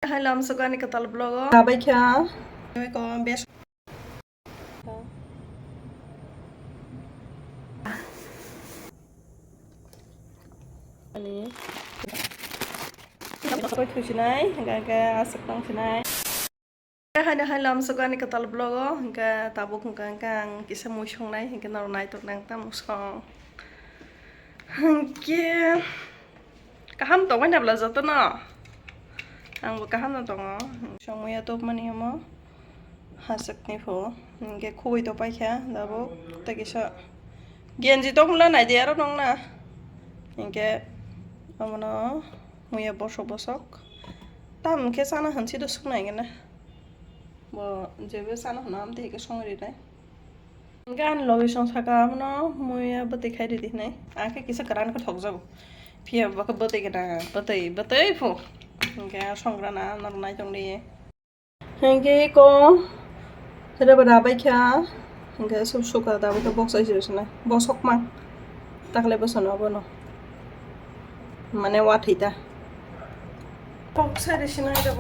Halo, suka nih ketal blog. Baik ya. Ko bes. Ini. Apa itu sini? Enggak asik dong sini. Halo, suka nih ketal blog. Enggak tabuk enggak kisah musong nai. Enggak naronai tuh nang tam musong. Enggak. Kaham tuh mana belajar tuh no. Ang kaham tuh no. Musong muya tuh mani mo. Hasak nih po. Enggak kuwi tuh pakai ya. Tabuk. Tak kisah. Genji tuh mulai nai dia dong na. Enggak. Amano muya bosok tam ke sana hansi do sukna ngene bo jebe sana nam te ke songri dai gan lobi song saka amno muya bate khai di nai ake kisa karan ko thok jabo pia ba ka bate gena bate fo ga songra na nor nai jong de henge ko tere bada bai kha henge sub suka da ba box ai jisna bosok mang takle bosono bono মানে ওয়াঠিতা পক্সা রেশনা যাব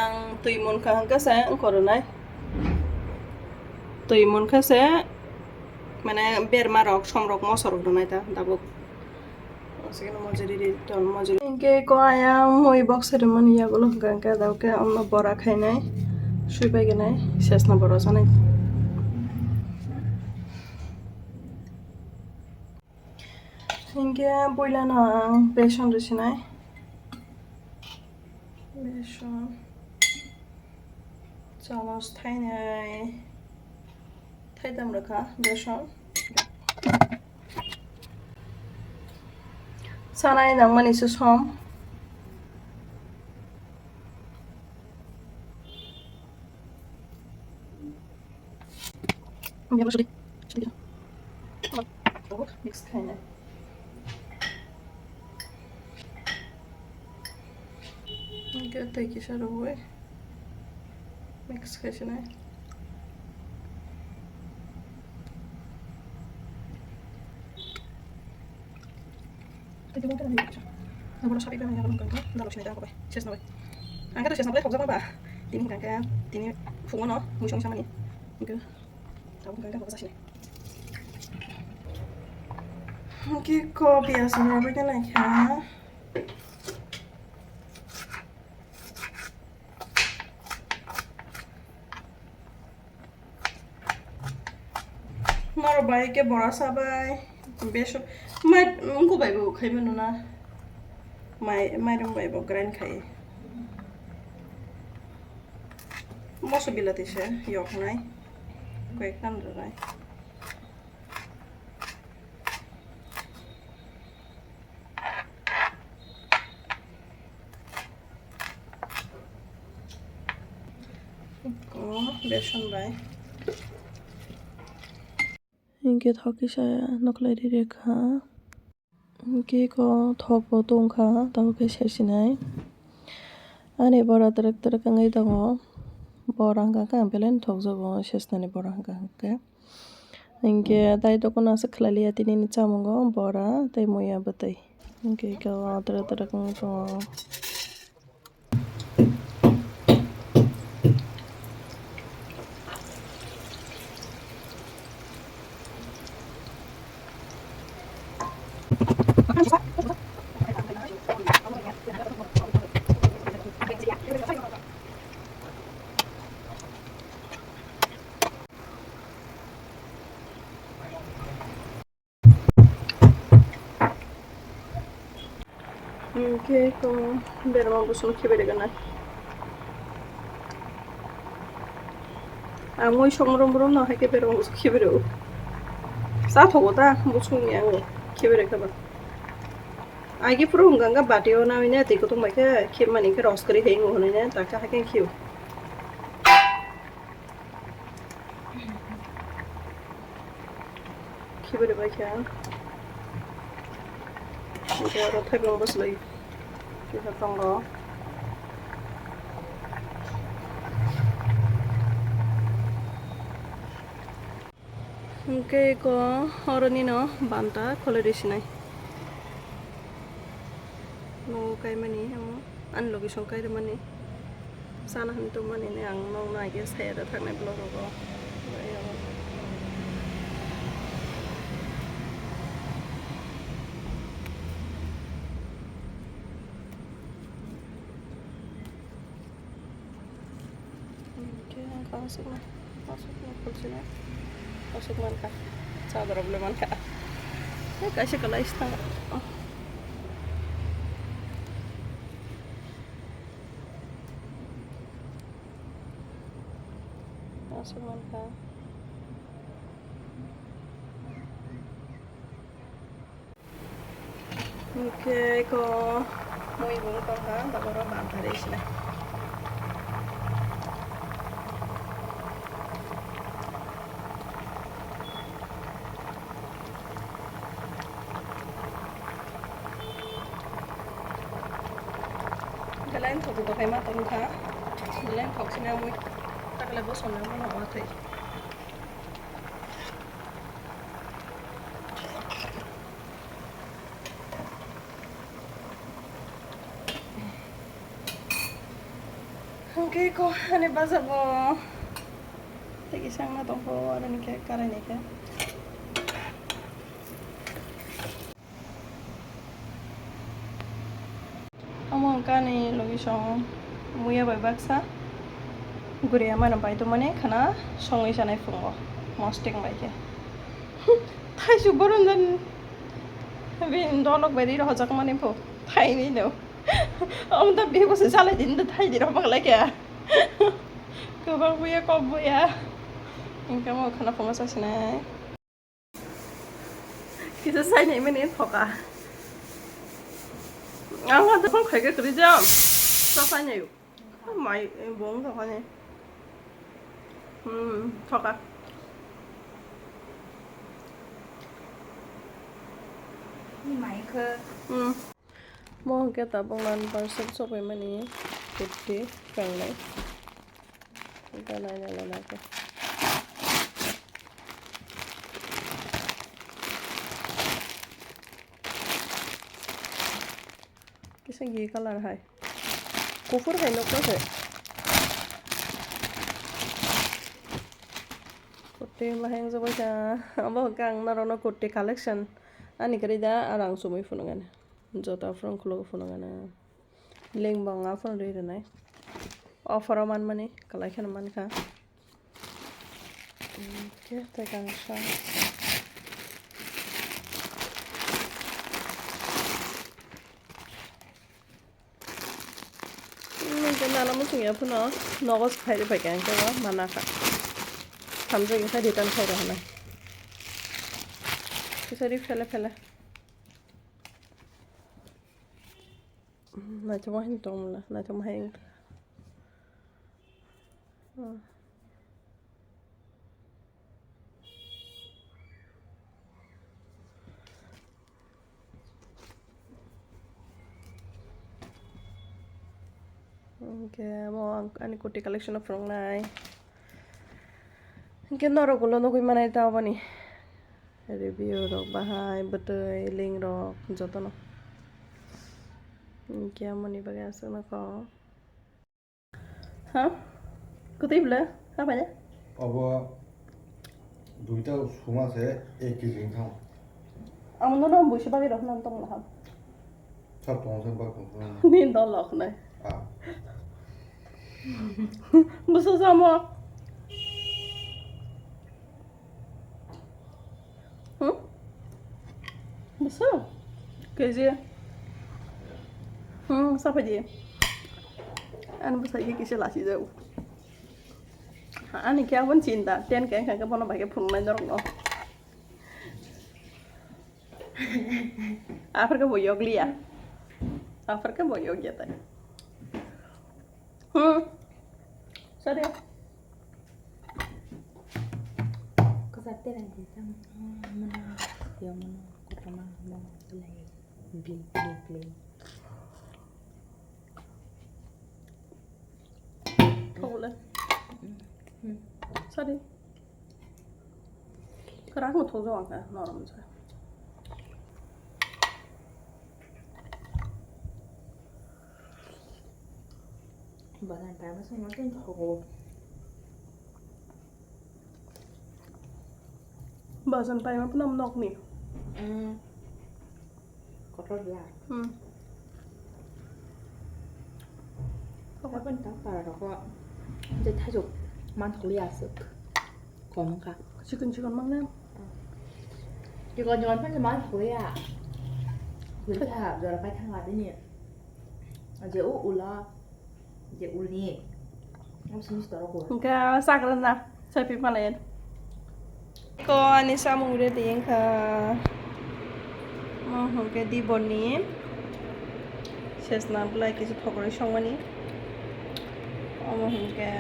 আং তুইমন কাহাঙ্কাসে করনাই তুইমন কাসে মানে বেরমা rock সমরক মসরক দনাইতা দাবো সেখানে মজুরি ton মজুরি ইনকে কয়া মই বক্স রে মনি ইয়াগুলো গাঙ্কা দাওকে অন্য বড়া খাই নাই শুই পাই গেনাই শেষ না বড় জানাই ইনকে বইলা না বেসন রেশনাই বেসন চামচ থাইনাই থাইতাম রাখা বেসন সানাই নাংমান এসে সম মিক্স খাইনাই ইনকে তাইকি সারা হয়ে মিক্স খাইছে নাই Namun sapi memang yang belum dalam sini dah apa? Ses nabe. Angkat tu ses nabe fogza apa? Tini kan tini fungo no, musong sama ni. Oke. Tahu kan fogza sini. Oke, kok biasanya apa lagi ya? Maro baik ke bora sabai. Besok mai ungu baik bu kai menuna. Mai dong baik bu grand kai. Mosu bilati se yok nai. Kue kan rai. Oh, beson baik. Inke thoki saya noklai di rekha. Inke ko thokbo tongkha tahu ke sesinai. Ani bora terak angai tango. Borang ka belen thok jabo sesnani borang ka. Inke dai to kona sakhlali atini ni chamungo bora tai moya batai. Inke ko terak angai tango. Oke, kau biar mau busuk kibere kan? Aku isomrom na hake biar mau busuk kibere. Saat aku dah busuk ni aku kibere kabar. Agi pura enggak batio na ini ati kutung mereka kib mani ke ros kari hengu hone ne tak hake kiu. Kibere baca. Kita ada thai bos lagi. Kita tunggu. Oke, ko orang ini no banta kalau di sini. no kay mani hamo an logi song kay mani sana han to mani ne ang nong nai ke se da thak nai blog ko masuk kulsina masuk man ka chaborok le man ka kasih kalau istana masuk man ka okay ko mau ibu ko ha tak orang bantar isna lên thuộc của phải mà tông khá lên thuộc xin em chắc là bố sống nó họ thì ok cô anh bao giờ vô thì cái sang nó tông phố ở đây cái này cái Among kani logi song muya bai baksa guri ama na bai to mane khana songai sanai fungo mosting bai ke thai su boron dan bin dolok bai ri hojak mane pho thai ni no om ta bi ko se sala din da thai di ro bak la ke ko bang buya ko buya ingka mo khana phoma sa sinai kisa sai nei mane thoka ăn thì không phải cái gì chứ sao phải nhiều mày bốn thôi này thật à mày cơ mua cái tập bông lan bằng sốt sốt với mani thịt tí phần này cái này cái cái gì color hay kufur hay nó có thể kurti maheng so baca abo kang narono kurti collection ani kerja arang sumai funangan jota from khulo funangan leng banga fun re nai offer man mani collection man ka ke ta kang sha nana musuh ya pun nogos khai phải cái đó mà na cả thầm rồi cái đi tan khai rồi này cái đi phele này cho anh tông là này cho anh okay mau ani kurti collection of from nai cái noro gulo no koi manai ta bani review rok bahai betoi link rok joto no kia mani bagai asuk na ko ha kutip le apa ya अब दुईटा सुमा से एक की जिंग था amno no bushi bagi rok nan tong la सब तो से बात ni do lok nai uh buso samo buso cái gì sao phải gì anh buso cái gì là gì đâu anh kia vẫn chín ta tiền cái bọn nó phải cái phun lên đó rồi Afrika boyog lia Afrika boyog ya tay sorry có rất là gì trong mana yang mana kota mana mulai beli thâu lên sorry cái rác một thâu rồi cả nó làm sao Badan panas sama kan tahu. Basan pa yung pinamnok ni. Kotor ya. Kapan tak para kok. Jadi tajuk mantul ya suk. Còn cả. Chicken mang lên. Chỉ còn nhón phân mà thôi à. Cứ thả rồi là phải thang lại đấy nhỉ. Giờ ula. Giờ uli. Không xin gì đó rồi. Ka sakran na. Sa pipa na yan. Ko ani chamung ready yung ka. Ke di boni. Ses na bulai কিছু ফকরে সংমানি. Ke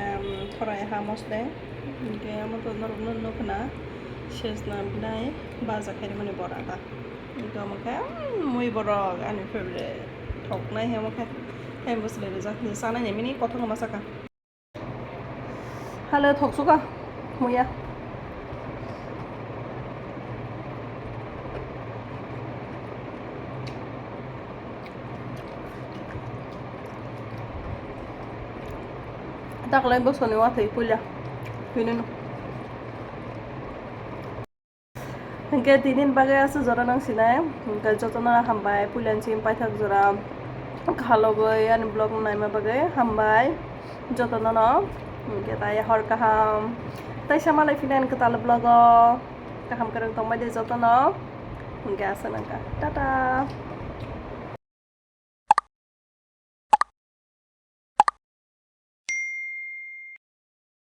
thorai ha mosle. Ke আমার তো নরম না. Ses na bulai baza খাই মানে বড়াটা. কিন্তু আমাকে মই বড় ani favorite. Thok নাই আমাকে. Hay bosle রে জানি সানা নেমিনি কথা মাসাকা. Halo thok suka. Moya. Tak lain bos ni wah thay pula. Yun no. Hingga tinin bagay asa zora nang sinay. Hingga joto na hambay pulan sim pai thak zora. Khalo goy an blog nai ma bagay hambay joto na no. Hingga tay hor kaham. Tay sama lai finan ketal blog kaham karang tong mai de joto no. Hingga asa nang ka. Tata.